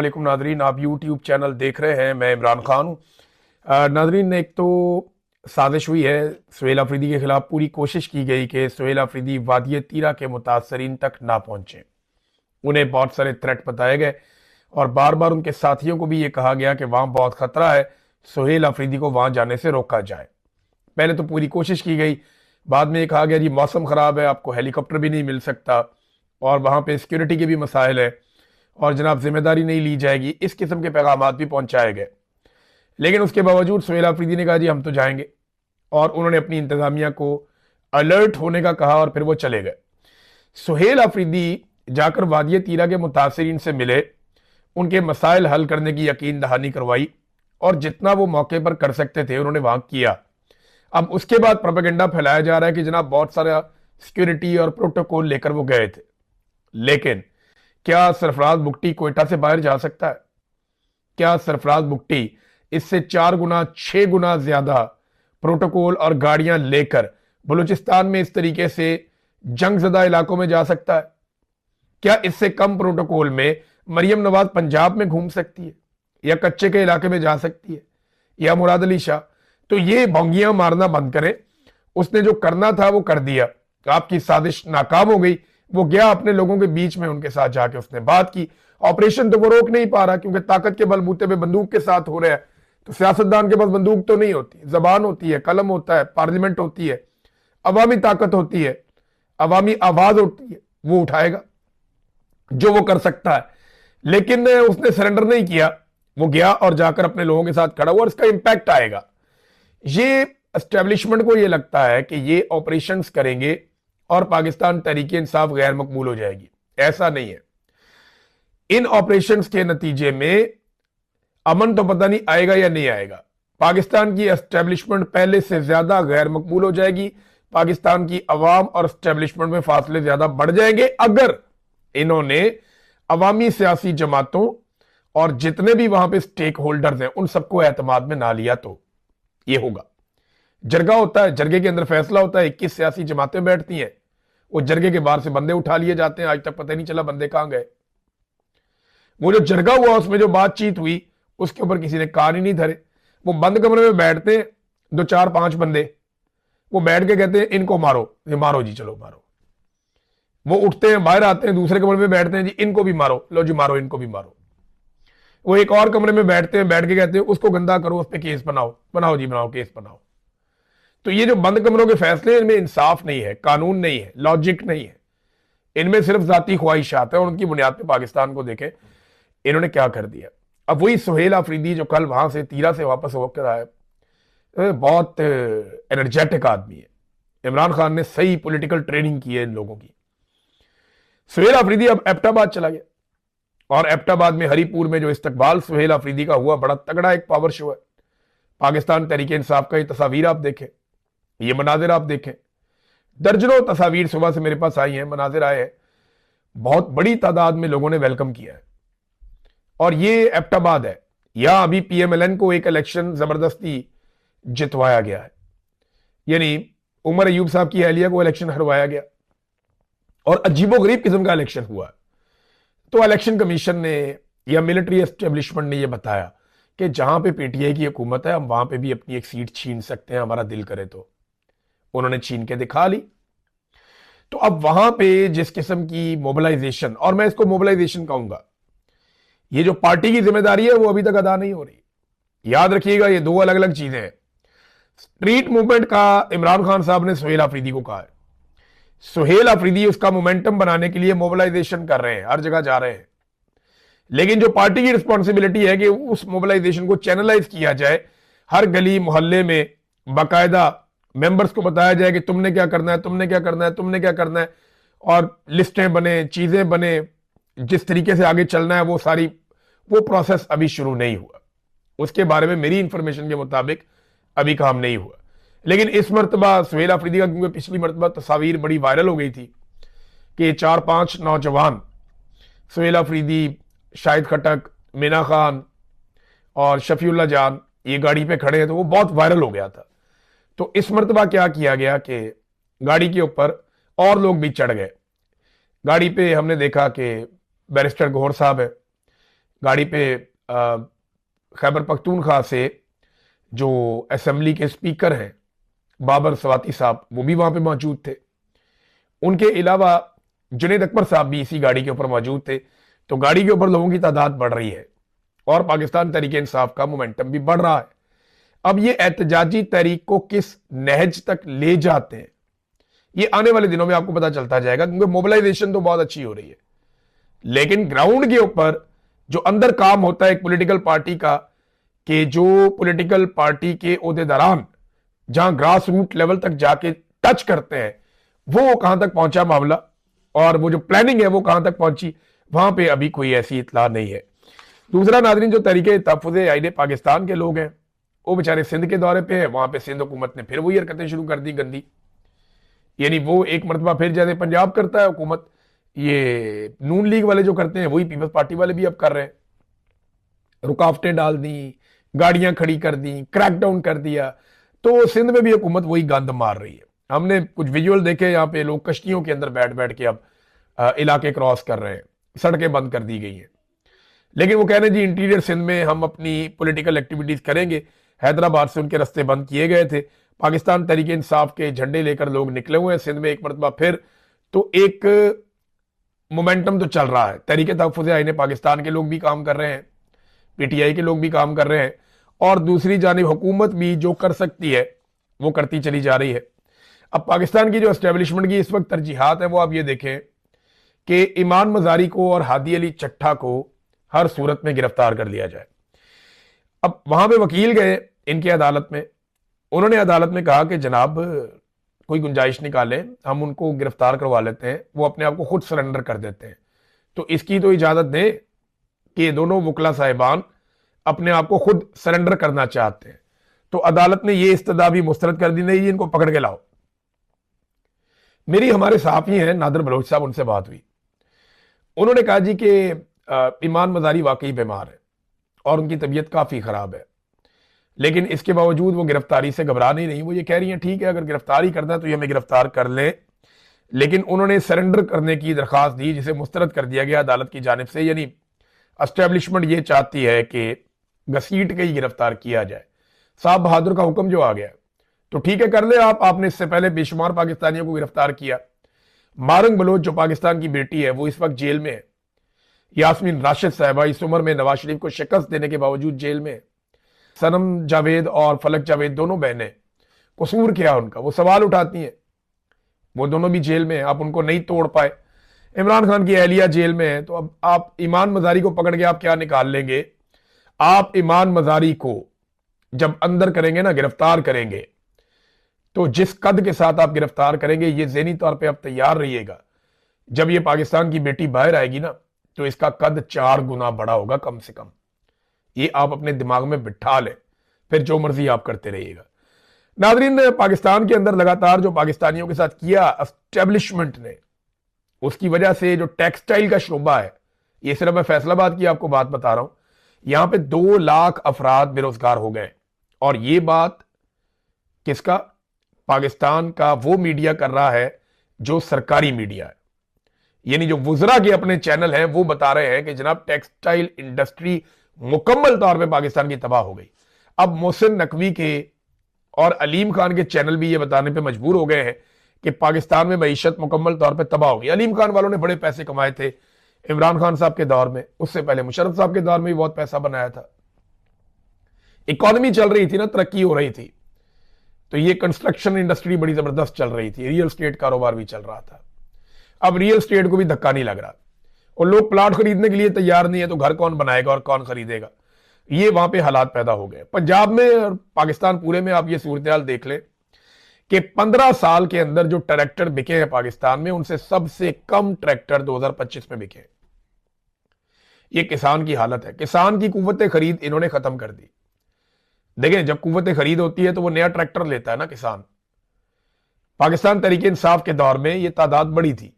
वालेकुम नादरीन, आप YouTube channel देख रहे हैं। मैं इमरान खान हूँ। नादरीन, एक तो साजिश हुई है सुहेल अफरीदी के खिलाफ। पूरी कोशिश की गई कि सुहेल अफरीदी वादिय तीरा के मुतासरीन तक ना पहुंचे। उन्हें बहुत सारे थ्रेट बताए गए और बार बार उनके साथियों को भी ये कहा गया कि वहां बहुत खतरा है, सुहेल अफरीदी को वहां जाने से रोका जाए। पहले तो पूरी कोशिश की गई, बाद में ये कहा गया जी मौसम खराब है, आपको हेलीकॉप्टर भी नहीं मिल सकता और वहां पे सिक्योरिटी के भी मसाइल है और जनाब जिम्मेदारी नहीं ली जाएगी। इस किस्म के पैगाम भी पहुंचाए गए। लेकिन उसके बावजूद सुहेल अफरीदी ने कहा जी हम तो जाएंगे और उन्होंने अपनी इंतजामिया को अलर्ट होने का कहा और फिर वो चले गए। सुहेल अफरीदी जाकर वादिय तीरा के मुतासरीन से मिले, उनके मसाइल हल करने की यकीन दहानी करवाई और जितना वो मौके पर कर सकते थे उन्होंने वहां किया। अब उसके बाद प्रोपेगेंडा फैलाया जा रहा है कि जनाब बहुत सारा सिक्योरिटी और प्रोटोकॉल लेकर वो गए थे। लेकिन क्या सरफराज बुगटी कोयटा से बाहर जा सकता है? क्या सरफराज बुगटी इससे 4 गुना 6 गुना ज्यादा प्रोटोकॉल और गाड़ियां लेकर बलूचिस्तान में इस तरीके से जंगजदा इलाकों में जा सकता है? क्या इससे कम प्रोटोकॉल में मरियम नवाज पंजाब में घूम सकती है या कच्चे के इलाके में जा सकती है या मुराद अली शाह? तो ये भोंगियां मारना बंद करें। उसने जो करना था वो कर दिया, आपकी साजिश नाकाम हो गई। वो गया अपने लोगों के बीच में, उनके साथ जाके उसने बात की। ऑपरेशन तो वो रोक नहीं पा रहा क्योंकि ताकत के बलबूते पे बंदूक के साथ हो रहा है। तो सियासतदान के पास बंदूक तो नहीं होती, जबान होती है, कलम होता है, पार्लियामेंट होती है, अवामी ताकत होती है, अवामी आवाज होती है। वो उठाएगा जो वो कर सकता है। लेकिन उसने सरेंडर नहीं किया, वो गया और जाकर अपने लोगों के साथ खड़ा हुआ और इसका इंपैक्ट आएगा। ये एस्टेब्लिशमेंट को ये लगता है कि ये ऑपरेशंस करेंगे और पाकिस्तान तहरीक इंसाफ गैर मकबूल हो जाएगी। ऐसा नहीं है। इन ऑपरेशंस के नतीजे में अमन तो पता नहीं आएगा या नहीं आएगा। पाकिस्तान की एस्टेब्लिशमेंट पहले से ज्यादा गैर मकबूल हो जाएगी। पाकिस्तान की अवाम और एस्टेब्लिशमेंट में फासले ज्यादा बढ़ जाएंगे अगर इन्होंने अवामी सियासी जमातों और जितने भी वहां पे स्टेक होल्डर्स हैं उन सबको एतमाद में ना लिया। तो ये होगा। जरगा होता है, जरगे के अंदर फैसला होता है, 21 सियासी जमातें बैठती हैं, वो जरगे के बाहर से बंदे उठा लिए जाते हैं। आज तक पता ही नहीं चला बंदे कहां गए। वो जो जरगा हुआ उसमें जो बातचीत हुई उसके ऊपर किसी ने कान ही नहीं धरे। वो बंद कमरे में बैठते हैं 2 4 5 बंदे, वो बैठ के कहते हैं इनको मारो, ये मारो जी, चलो मारो। वो उठते हैं, बाहर आते हैं, दूसरे कमरे में बैठते हैं, जी इनको भी मारो, लो जी मारो, इनको भी मारो। वो एक और कमरे में बैठते हैं, बैठ के कहते हैं उसको गंदा करो, उस पर केस बनाओ, बनाओ जी बनाओ, केस बनाओ। तो ये जो बंद कमरों के फैसले, इनमें इंसाफ नहीं है, कानून नहीं है, लॉजिक नहीं है। इनमें सिर्फ जाती ख्वाहिशात है और उनकी बुनियाद पे पाकिस्तान को देखें इन्होंने क्या कर दिया। अब वही सुहेल अफरीदी जो कल वहां से तीरा से वापस होकर आया, बहुत एनर्जेटिक आदमी है। इमरान खान ने सही पॉलिटिकल ट्रेनिंग की है इन लोगों की। सुहेल अफरीदी अब एबटाबाद चला गया और एबटाबाद में हरीपुर में जो इस्तकबाल सुहेल अफरीदी का हुआ, बड़ा तगड़ा एक पावर शो है। पाकिस्तान तहरीक इंसाफ का ये तस्वीर आप देखें, ये मनाजिर आप देखें। दर्जनों तस्वीर सुबह से मेरे पास आई हैं, मनाजिर आए हैं। बहुत बड़ी तादाद में लोगों ने वेलकम किया है और ये एबटाबाद है। यहां अभी पीएमएलएन को एक इलेक्शन जबरदस्ती जितवाया गया है, यानी उमर अयूब साहब की अहलिया को इलेक्शन हरवाया गया और अजीबोगरीब किस्म का इलेक्शन हुआ। तो इलेक्शन कमीशन ने या मिलिट्री एस्टेब्लिशमेंट ने यह बताया कि जहां पे पीटीआई की हुकूमत है हम वहां पे भी अपनी एक सीट छीन सकते हैं, हमारा दिल करे तो। उन्होंने छीन के दिखा ली। तो अब वहां पे जिस किस्म की मोबिलाइजेशन, और मैं इसको मोबिलाइजेशन कहूंगा, ये जो पार्टी की जिम्मेदारी है वो अभी तक अदा नहीं हो रही। याद रखिएगा ये दो अलग अलग चीजें हैं। स्ट्रीट मूवमेंट का इमरान खान साहब ने सुहेल अफरीदी को कहा है। सुहेल अफरीदी उसका मोमेंटम बनाने के लिए मोबिलाइजेशन कर रहे हैं, हर जगह जा रहे हैं। लेकिन जो पार्टी की रिस्पॉन्सिबिलिटी है कि उस मोबिलाइजेशन को चैनलाइज किया जाए, हर गली मोहल्ले में बाकायदा मेंबर्स को बताया जाए कि तुमने क्या करना है, तुमने क्या करना है, तुमने क्या करना है, और लिस्टें बने, चीजें बने, जिस तरीके से आगे चलना है वो सारी, वो प्रोसेस अभी शुरू नहीं हुआ। उसके बारे में मेरी इंफॉर्मेशन के मुताबिक अभी काम नहीं हुआ। लेकिन इस मरतबा सुहेल अफरीदी का, क्योंकि पिछली मरतबा तस्वीर बड़ी वायरल हो गई थी कि 4 5 नौजवान सुहेल अफरीदी, शाहिद खटक, मीना खान और शफीउल्लाह जान ये गाड़ी पे खड़े हैं, तो वो बहुत वायरल हो गया था। तो इस मरतबा क्या किया गया कि गाड़ी के ऊपर और लोग भी चढ़ गए। गाड़ी पे हमने देखा कि बैरिस्टर गौहर साहब है, गाड़ी पे खैबर पख्तूनख्वा से जो असेंबली के स्पीकर हैं बाबर सवाती साहब, वो भी वहां पे मौजूद थे। उनके अलावा जुनैद अकबर साहब भी इसी गाड़ी के ऊपर मौजूद थे। तो गाड़ी के ऊपर लोगों की तादाद बढ़ रही है और पाकिस्तान तहरीक इंसाफ का मोमेंटम भी बढ़ रहा है। अब ये एहतजाजी तहरीक को किस नहज तक ले जाते हैं, ये आने वाले दिनों में आपको पता चलता जाएगा, क्योंकि मोबिलाइजेशन तो बहुत अच्छी हो रही है, लेकिन ग्राउंड के ऊपर जो अंदर काम होता है एक पॉलिटिकल पार्टी का, कि जो पॉलिटिकल पार्टी के ओहदेदारान जहां ग्रास रूट लेवल तक जाके टच करते हैं, वो कहां तक पहुंचा मामला, और वो जो प्लानिंग है वो कहां तक पहुंची, वहां पे अभी कोई ऐसी इतला नहीं है। दूसरा नाज़रीन, जो तरीके तहफ़्फ़ुज़ आईन पाकिस्तान के लोग हैं वो बेचारे सिंध के दौरे पे हैं। वहां पे सिंध हुकूमत ने फिर वही हरकतें शुरू कर दी गंदी, यानी वो एक मरतबा फिर जैसे पंजाब करता है हुकूमत, ये नून लीग वाले जो करते हैं वही पीपल्स पार्टी वाले भी अब कर रहे हैं। रुकावटें डाल दी, गाड़ियां खड़ी कर दी, क्रैकडाउन कर दिया, तो सिंध में भी हुकूमत वही गंद मार रही है। हमने कुछ विजुअल देखे, यहाँ पे लोग कश्तियों के अंदर बैठ बैठ के अब इलाके क्रॉस कर रहे हैं, सड़कें बंद कर दी गई हैं। लेकिन वो कह रहे हैं जी इंटीरियर सिंध में हम अपनी पॉलिटिकल एक्टिविटीज करेंगे। हैदराबाद से उनके रास्ते बंद किए गए थे, पाकिस्तान तहरीक इंसाफ के झंडे लेकर लोग निकले हुए हैं सिंध में एक मरतबा फिर। तो एक मोमेंटम तो चल रहा है, तहरीक तहफ़्फ़ुज़ आईन पाकिस्तान के लोग भी काम कर रहे हैं, पीटीआई के लोग भी काम कर रहे हैं, और दूसरी जानिब हुकूमत भी जो कर सकती है वो करती चली जा रही है। अब पाकिस्तान की जो एस्टेब्लिशमेंट की इस वक्त तरजीहात है वो आप ये देखें कि ईमान मजारी को और हादी अली चट्ठा को हर सूरत में गिरफ्तार कर लिया जाए। अब वहां पे वकील गए इनके अदालत में, उन्होंने अदालत में कहा कि जनाब कोई गुंजाइश निकालें, हम उनको गिरफ्तार करवा लेते हैं, वो अपने आप को खुद सरेंडर कर देते हैं, तो इसकी तो इजाजत दें कि ये दोनों वकला साहिबान अपने आप को खुद सरेंडर करना चाहते हैं। तो अदालत ने ये इस्तदा भी मुस्तरद कर दी, नहीं इनको पकड़ के लाओ। मेरी हमारे सहाफी हैं नादिर बलोच साहब, उनसे बात हुई, उन्होंने कहा जी कि ईमान मजारी वाकई बीमार है और उनकी तबीयत काफी खराब है, लेकिन इसके बावजूद वो गिरफ्तारी से घबरा नहीं रही। वो ये कह रही हैं ठीक है अगर गिरफ्तारी करना है तो ये हमें गिरफ्तार कर ले, लेकिन उन्होंने सरेंडर करने की दरखास्त दी जिसे मुस्तरद कर दिया गया अदालत की जानिब से। यानी एस्टेब्लिशमेंट ये चाहती है कि घसीट के ही गिरफ्तार किया जाए। साहब बहादुर का हुक्म जो आ गया तो ठीक है कर ले आप, आपने इससे पहले बेशुमार पाकिस्तानियों को गिरफ्तार किया। मारंग बलोच जो पाकिस्तान की बेटी है वो इस वक्त जेल में है। यास्मीन राशिद साहिबा इस उम्र में नवाज शरीफ को शिकस्त देने के बावजूद जेल में है। सनम जावेद और फलक जावेद दोनों बहनें, कसूर क्या उनका, वो सवाल उठाती हैं, वो दोनों भी जेल में हैं, आप उनको नहीं तोड़ पाए। इमरान खान की अहलिया जेल में है, तो अब आप ईमान मजारी को पकड़ के आप क्या निकाल लेंगे। आप ईमान मजारी को जब अंदर करेंगे ना, गिरफ्तार करेंगे, तो जिस कद के साथ आप गिरफ्तार करेंगे ये ज़हनी तौर पे आप तैयार रहिएगा, जब ये पाकिस्तान की बेटी बाहर आएगी ना तो इसका कद 4 गुना बड़ा होगा कम से कम। ये आप अपने दिमाग में बिठा लें, फिर जो मर्जी आप करते रहिएगा। नाज़रीन, पाकिस्तान के अंदर लगातार जो पाकिस्तानियों के साथ किया एस्टेब्लिशमेंट ने, उसकी वजह से जो टेक्सटाइल का शोबा है, ये सिर्फ मैं फैसलाबाद की आपको बात बता रहा हूं, यहां पे 2 लाख अफराद बेरोजगार हो गए। और ये बात किसका, पाकिस्तान का वो मीडिया कर रहा है जो सरकारी मीडिया है, यानी जो वुजरा के अपने चैनल हैं वो बता रहे हैं कि जनाब टेक्सटाइल इंडस्ट्री मुकम्मल तौर पे पाकिस्तान की तबाह हो गई। अब मोहसिन नकवी के और अलीम खान के चैनल भी ये बताने पे मजबूर हो गए हैं कि पाकिस्तान में मईशत मुकम्मल तौर पे तबाह हो गई। अलीम खान वालों ने बड़े पैसे कमाए थे इमरान खान साहब के दौर में, उससे पहले मुशर्रफ साहब के दौर में भी बहुत पैसा बनाया था, इकॉनमी चल रही थी ना, तरक्की हो रही थी, तो ये कंस्ट्रक्शन इंडस्ट्री बड़ी जबरदस्त चल रही थी, रियल स्टेट कारोबार भी चल रहा था। अब रियल स्टेट को भी धक्का नहीं लग रहा और लोग प्लाट खरीदने के लिए तैयार नहीं है, तो घर कौन बनाएगा और कौन खरीदेगा, ये वहां पे हालात पैदा हो गए। पंजाब में और पाकिस्तान पूरे में आप ये सूरत हाल देख लें कि 15 साल के अंदर जो ट्रैक्टर बिके हैं पाकिस्तान में, उनसे सबसे कम ट्रैक्टर 2025 में बिके। ये किसान की हालत है, किसान की कुव्वत खरीद इन्होंने खत्म कर दी। देखें, जब कुव्वत खरीद होती है तो वो नया ट्रैक्टर लेता है ना किसान। पाकिस्तान तहरीक इंसाफ के दौर में ये तादाद बड़ी थी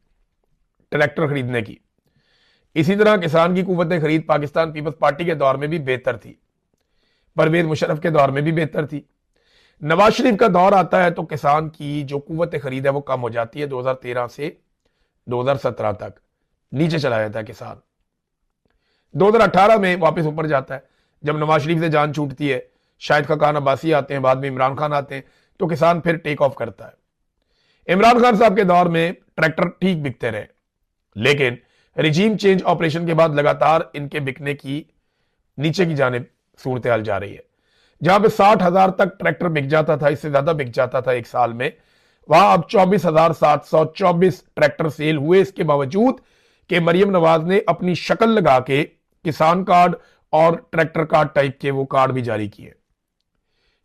ट्रैक्टर खरीदने की। इसी तरह किसान की कुव्वत खरीद पाकिस्तान पीपल्स पार्टी के दौर में भी बेहतर थी, परवेज मुशर्रफ के दौर में भी बेहतर थी। नवाज शरीफ का दौर आता है तो किसान की जो कुव्वत खरीद है वो कम हो जाती है। 2013 से 2017 तक नीचे चला जाता है किसान। 2018 में वापस ऊपर जाता है, जब नवाज शरीफ से जान छूटती है, शाहिद खान अब्बासी आते हैं, बाद में इमरान खान आते हैं, तो किसान फिर टेक ऑफ करता है। इमरान खान साहब के दौर में ट्रैक्टर ठीक बिकते रहे, लेकिन रिजीम चेंज ऑपरेशन के बाद लगातार इनके बिकने की नीचे की जानिब सूरत हाल जा रही है। जहां पे 60,000 तक ट्रैक्टर बिक जाता था, इससे ज्यादा बिक जाता था एक साल में, वहां अब 24,724 ट्रैक्टर सेल हुए। इसके बावजूद कि मरियम नवाज ने अपनी शक्ल लगा के किसान कार्ड और ट्रैक्टर कार्ड टाइप के वो कार्ड भी जारी किए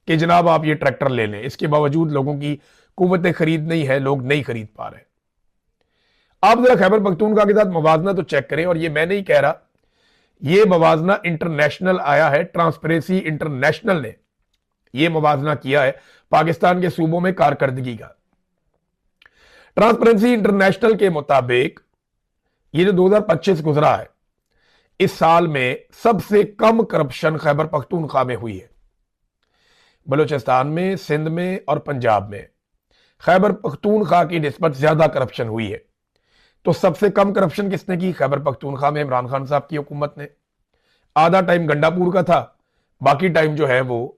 कि जनाब आप ये ट्रैक्टर ले लें। इसके बावजूद लोगों की कुव्वत खरीद नहीं है, लोग नहीं खरीद पा रहे। आप जरा खैबर पख्तूनख्वा के साथ मवाजना तो चेक करें, और ये मैं नहीं कह रहा, ये मवाजना इंटरनेशनल आया है, ट्रांसपेरेंसी इंटरनेशनल ने यह मवाजना किया है पाकिस्तान के सूबों में कारकर्दगी का। ट्रांसपेरेंसी इंटरनेशनल के मुताबिक ये जो 2025 गुजरा है, इस साल में सबसे कम करप्शन खैबर पख्तूनख्वा में हुई है। बलूचिस्तान में, सिंध में और पंजाब में खैबर पख्तूनख्वा की निस्बत ज्यादा करप्शन हुई है। तो सबसे कम करप्शन किसने की? खैबर पख्तूनख्वा में इमरान खान साहब की हुकूमत ने। आधा टाइम गंडापुर का था, बाकी टाइम जो है वो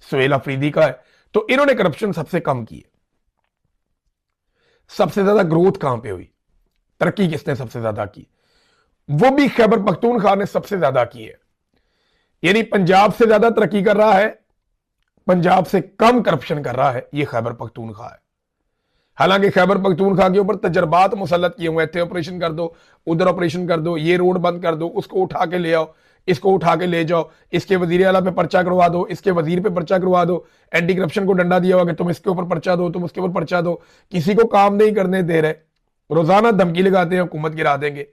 सुहेल अफरीदी का है। तो इन्होंने करप्शन सबसे कम की है। सबसे ज्यादा ग्रोथ कहां पे हुई, तरक्की किसने सबसे ज्यादा की? वो भी खैबर पख्तूनख्वा ने सबसे ज्यादा की है। यानी पंजाब से ज्यादा तरक्की कर रहा है, पंजाब से कम करप्शन कर रहा है, ये खैबर पख्तूनख्वा है। हालांकि खैबर पख्तूनख्वा के ऊपर तजर्बात मुसल्लत किए हुए थे, ऑपरेशन कर दो, उधर ऑपरेशन कर दो, ये रोड बंद कर दो, उसको उठा के ले आओ, इसको उठा के ले जाओ, इसके वजीर आला पे पर्चा करवा दो, इसके वजीर पे पर्चा करवा दो, एंटी करप्शन को डंडा दिया हुआ कि तुम इसके ऊपर पर्चा दो, तुम उसके ऊपर पर्चा दो। किसी को काम नहीं करने दे रहे, रोजाना धमकी लगाते हैं हुकूमत गिरा देंगे।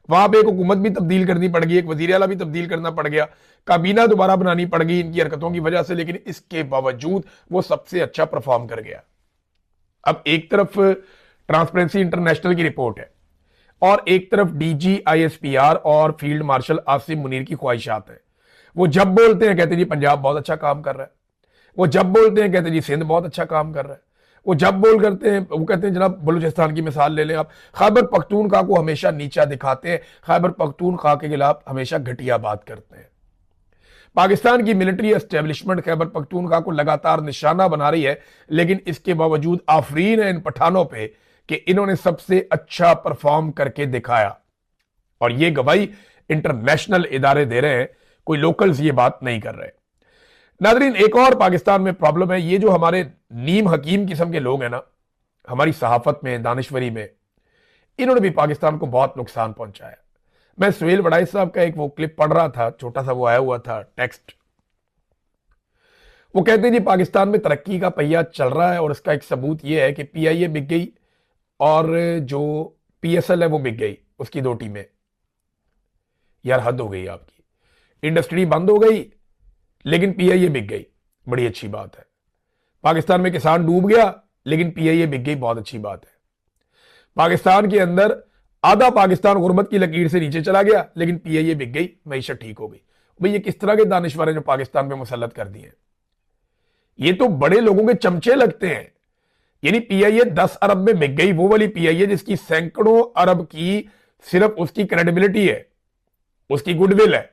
वहां पे एक हुकूमत भी तब्दील करनी पड़ गई, एक वजीर आला भी तब्दील करना पड़ गया, काबीना दोबारा बनानी पड़ गई इनकी हरकतों की वजह से, लेकिन इसके बावजूद वो सबसे अच्छा परफॉर्म कर गया। अब एक तरफ ट्रांसपेरेंसी इंटरनेशनल की रिपोर्ट है और एक तरफ डीजी आईएसपीआर और फील्ड मार्शल आसिम मुनीर की ख्वाहिशात है। वो जब बोलते हैं कहते हैं जी पंजाब बहुत अच्छा काम कर रहा है, वो जब बोलते हैं कहते हैं जी सिंध बहुत अच्छा काम कर रहा है, वो जब बोल करते हैं वो कहते हैं जनाब बलूचिस्तान की मिसाल ले लें आप, खैबर पख्तूनख्वा को हमेशा नीचा दिखाते हैं, खैबर पख्तूनख्वा के खिलाफ हमेशा घटिया बात करते हैं। पाकिस्तान की मिलिट्री एस्टेब्लिशमेंट खैबर पख्तूनख्वा को लगातार निशाना बना रही है, लेकिन इसके बावजूद आफरीन है इन पठानों पे कि इन्होंने सबसे अच्छा परफॉर्म करके दिखाया, और ये गवाही इंटरनेशनल इदारे दे रहे हैं, कोई लोकल्स ये बात नहीं कर रहे। नादरीन, एक और पाकिस्तान में प्रॉब्लम है, ये जो हमारे नीम हकीम किस्म के लोग हैं ना, हमारी सहाफत में, दानिश्वरी में, इन्होंने भी पाकिस्तान को बहुत नुकसान पहुंचाया। मैं सुहेल वड़ाई साहब का एक वो क्लिप पढ़ रहा था, छोटा सा वो आया हुआ था टेक्स्ट। वो कहते हैं जी पाकिस्तान में तरक्की का पहिया चल रहा है और इसका एक सबूत ये है कि पीआईए बिक गई और जो पीएसएल है वो बिक गई, उसकी 2 टीमें। यार हद हो गई आपकी, इंडस्ट्री बंद हो गई लेकिन पीआईए बिक गई, बड़ी अच्छी बात है। पाकिस्तान में किसान डूब गया लेकिन पीआईए बिक गई, बहुत अच्छी बात है। पाकिस्तान के अंदर आधा पाकिस्तान गुर्बत की लकीर से नीचे चला गया लेकिन पीआईए बिक गई, मईशत ठीक हो गई। भाई ये किस तरह के दानिश्वर हैं जो पाकिस्तान पे मुसल्लत कर दिए? ये तो बड़े लोगों के चमचे लगते हैं। यानी पीआईए 10 अरब में बिक गई, वो वाली पीआईए जिसकी सैकड़ों अरब की सिर्फ उसकी क्रेडिबिलिटी है, उसकी गुडविल है,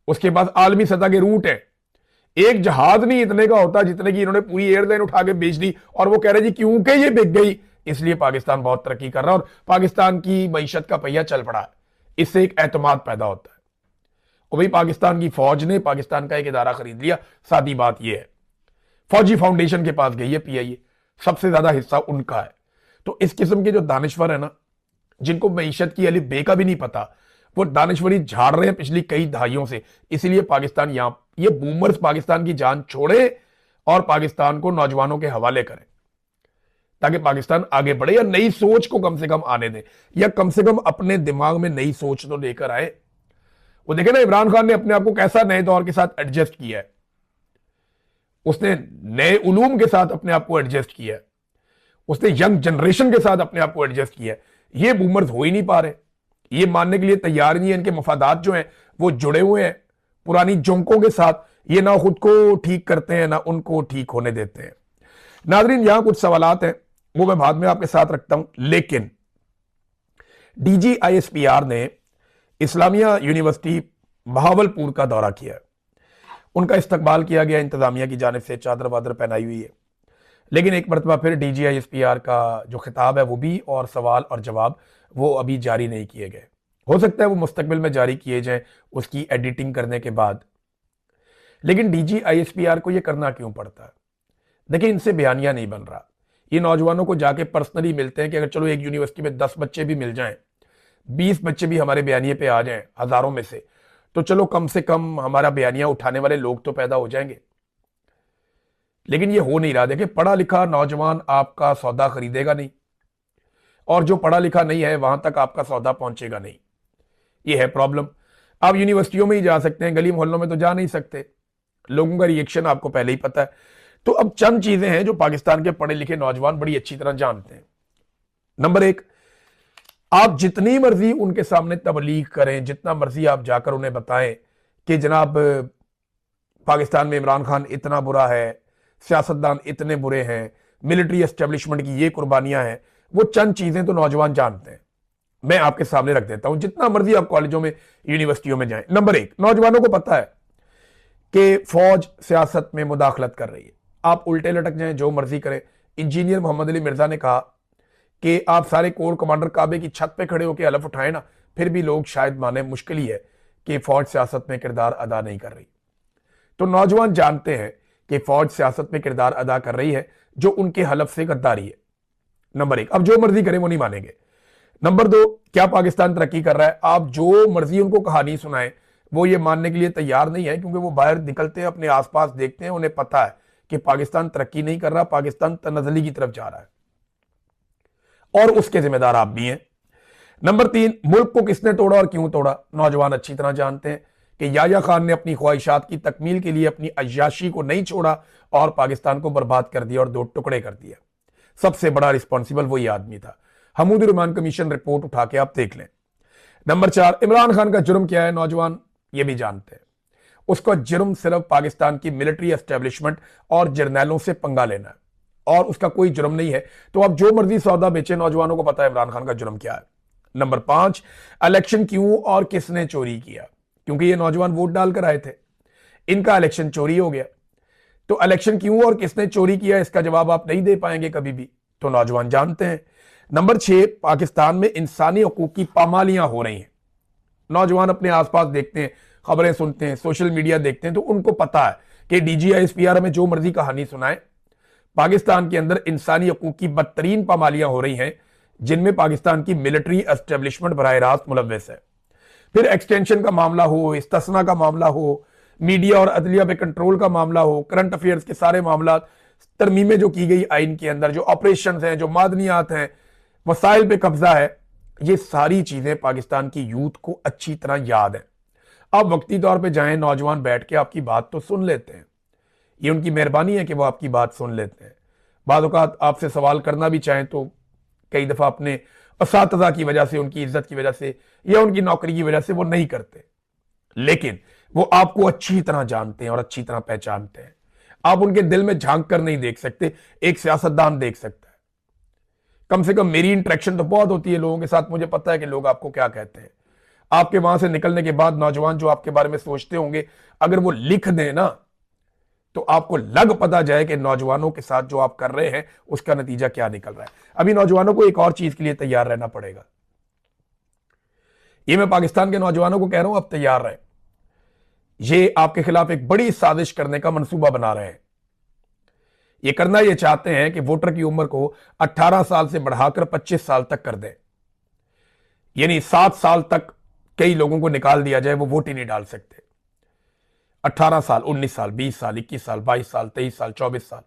उसके पास आलमी सतह के रूट है। एक जहाज नहीं इतने का होता जितने की इन्होंने पूरी एयरलाइन उठा के बेच दी, और वो कह रहे जी क्योंकि ये बिक गई इसलिए पाकिस्तान बहुत तरक्की कर रहा है और पाकिस्तान की मईशत का पहिया चल पड़ा है। इससे एक एतमाद पैदा होता है। और भाई पाकिस्तान की फौज ने पाकिस्तान का एक इदारा खरीद लिया, सादी बात यह है, फौजी फाउंडेशन के पास गई है पीआईए, सबसे ज्यादा हिस्सा उनका है। तो इस किस्म के जो दानिश्वर है ना, जिनको मईशत की अलिफ बे का भी नहीं पता, वो दानिश्वरी झाड़ रहे हैं पिछली कई दहाइयों से। इसलिए पाकिस्तान यहां, ये बूमर्स पाकिस्तान की जान छोड़े और पाकिस्तान को नौजवानों के हवाले करें ताकि पाकिस्तान आगे बढ़े, या नई सोच को कम से कम आने दें, या कम से कम अपने दिमाग में नई सोच तो लेकर आए। वो देखे ना इमरान खान ने अपने आप को कैसा नए दौर के साथ एडजस्ट किया है, उसने नए उलूम के साथ अपने आप को एडजस्ट किया है, उसने यंग जनरेशन के साथ अपने आप को एडजस्ट किया है। ये बूमर्स हो ही नहीं पा रहे, ये मानने के लिए तैयार नहीं है। इनके मफादात जो हैं वो जुड़े हुए हैं पुरानी जोंकों के साथ, ये ना खुद को ठीक करते हैं ना उनको ठीक होने देते हैं। नाजरीन, यहां कुछ सवालात हैं वो मैं बाद में आपके साथ रखता हूं, लेकिन डीजी आईएसपीआर ने इस्लामिया यूनिवर्सिटी बहावलपुर का दौरा किया। उनका इस्तकबाल किया गया इंतजामिया की जानिब से, चादर वादर पहनाई हुई है। लेकिन एक मरतबा फिर DGISPR का जो खिताब है वो भी, और सवाल और जवाब वो अभी जारी नहीं किए गए। हो सकता है वो मुस्तकबिल में जारी किए जाएं उसकी एडिटिंग करने के बाद। लेकिन DGISPR को ये करना क्यों पड़ता है? देखिए, इनसे बयानिया नहीं बन रहा। ये नौजवानों को जाके पर्सनली मिलते हैं कि अगर चलो एक यूनिवर्सिटी में 10 बच्चे भी मिल जाएं, 20 बच्चे भी हमारे बयानिए पे आ जाएं हजारों में से, तो चलो कम से कम हमारा बयानिया उठाने वाले लोग तो पैदा हो जाएंगे। लेकिन ये हो नहीं रहा। देखिए, पढ़ा लिखा नौजवान आपका सौदा खरीदेगा नहीं, और जो पढ़ा लिखा नहीं है वहां तक आपका सौदा पहुंचेगा नहीं। ये है प्रॉब्लम। आप यूनिवर्सिटियों में ही जा सकते हैं, गली मोहल्लों में तो जा नहीं सकते। लोगों का रिएक्शन आपको पहले ही पता है। तो अब चंद चीजें हैं जो पाकिस्तान के पढ़े लिखे नौजवान बड़ी अच्छी तरह जानते हैं। नंबर एक, आप जितनी मर्जी उनके सामने तबलीग करें, जितना मर्जी आप जाकर उन्हें बताएं कि जनाब पाकिस्तान में इमरान खान इतना बुरा है, सियासतदान इतने बुरे हैं, मिलिट्री एस्टेब्लिशमेंट की ये कुर्बानियां हैं, वो चंद चीजें तो नौजवान जानते हैं। मैं आपके सामने रख देता हूं, जितना मर्जी आप कॉलेजों में यूनिवर्सिटियों में जाएं। नंबर एक, नौजवानों को पता है कि फौज सियासत में मुदाखलत कर रही है। आप उल्टे लटक जाएं, जो मर्जी करें। इंजीनियर मोहम्मद अली मिर्जा ने कहा कि आप सारे कोर कमांडर काबे की छत पे खड़े होकर हलफ उठाए ना, फिर भी लोग शायद माने, मुश्किल ही है कि फौज सियासत में किरदार अदा नहीं कर रही। तो नौजवान जानते हैं कि फौज सियासत में किरदार अदा कर रही है, जो उनके हलफ से गद्दारी है। नंबर एक, अब जो मर्जी करें वो नहीं मानेंगे। नंबर दो, क्या पाकिस्तान तरक्की कर रहा है? आप जो मर्जी उनको कहानी सुनाएं, वो ये मानने के लिए तैयार नहीं है, क्योंकि वो बाहर निकलते हैं, अपने आसपास देखते हैं, उन्हें पता है कि पाकिस्तान तरक्की नहीं कर रहा, पाकिस्तान तनज़ली की तरफ जा रहा है, और उसके जिम्मेदार आप भी हैं। नंबर तीन, मुल्क को किसने तोड़ा और क्यों तोड़ा? नौजवान अच्छी तरह जानते हैं कि याया खान ने अपनी ख्वाहिशात की तकमील के लिए अपनी अय्याशी को नहीं छोड़ा और पाकिस्तान को बर्बाद कर दिया और दो टुकड़े कर दिया। सबसे बड़ा रिस्पॉन्सिबल वही आदमी था। हमूद रहमान कमीशन रिपोर्ट उठा के आप देख लें। नंबर चार, इमरान खान का जुर्म क्या है? नौजवान ये भी जानते हैं। उसका जुर्म सिर्फ पाकिस्तान की मिलिट्री एस्टेब्लिशमेंट और जर्नैलों से पंगा लेना है, और उसका कोई जुर्म नहीं है। तो आप जो मर्जी सौदा बेचे, नौजवानों को पता है इमरान खान का जुर्म क्या है। नंबर पांच, इलेक्शन क्यों और किसने चोरी किया? क्योंकि ये नौजवान वोट डालकर आए थे, इनका इलेक्शन चोरी हो गया। तो इलेक्शन क्यों और किसने चोरी किया, इसका जवाब आप नहीं दे पाएंगे कभी भी। तो नौजवान जानते हैं। नंबर छह, पाकिस्तान में इंसानी हकूक की पामालियां हो रही हैं। नौजवान अपने आसपास देखते हैं, खबरें सुनते हैं, सोशल मीडिया देखते हैं, तो उनको पता है कि DGISPR में जो मर्जी कहानी सुनाए, पाकिस्तान के अंदर इंसानी हकूक की बदतरीन पामालियां हो रही हैं, जिनमें पाकिस्तान की मिलिट्री एस्टेब्लिशमेंट बराह रास्त मुलव्वस है। फिर एक्सटेंशन का मामला हो, इस्तिस्ना का मामला हो, मीडिया और अदलिया पे कंट्रोल का मामला हो, करंट अफेयर्स के सारे मामला, तरमीमें जो की गई आइन के अंदर, जो ऑपरेशन हैं, जो मादनियात हैं, वसाइल पे कब्जा है, ये सारी चीजें पाकिस्तान की यूथ को अच्छी तरह याद है। अब वक्ती तौर पे जाएं, नौजवान बैठ के आपकी बात तो सुन लेते हैं। ये उनकी मेहरबानी है कि वो आपकी बात सुन लेते हैं। बाद औक़ात आपसे सवाल करना भी चाहें तो कई दफा अपने असातिज़ा की वजह से, उनकी इज्जत की वजह से, या उनकी नौकरी की वजह से वो नहीं करते। लेकिन वो आपको अच्छी तरह जानते हैं और अच्छी तरह पहचानते हैं। आप उनके दिल में झांक कर नहीं देख सकते, एक सियासतदान देख सकता है। कम से कम मेरी इंटरेक्शन तो बहुत होती है लोगों के साथ, मुझे पता है कि लोग आपको क्या कहते हैं। आपके वहां से निकलने के बाद नौजवान जो आपके बारे में सोचते होंगे, अगर वो लिख दें ना, तो आपको लग पता जाए कि नौजवानों के साथ जो आप कर रहे हैं उसका नतीजा क्या निकल रहा है। अभी नौजवानों को एक और चीज के लिए तैयार रहना पड़ेगा। ये मैं पाकिस्तान के नौजवानों को कह रहा हूं, अब तैयार रहें। ये आपके खिलाफ एक बड़ी साजिश करने का मंसूबा बना रहे हैं। ये करना ये चाहते हैं कि वोटर की उम्र को 18 साल से बढ़ाकर 25 साल तक कर दें, यानी 7 साल तक कई लोगों को निकाल दिया जाए, वो वोट ही नहीं डाल सकते। 18 साल, 19 साल, 20 साल, 21 साल, 22 साल, 23 साल, 24 साल,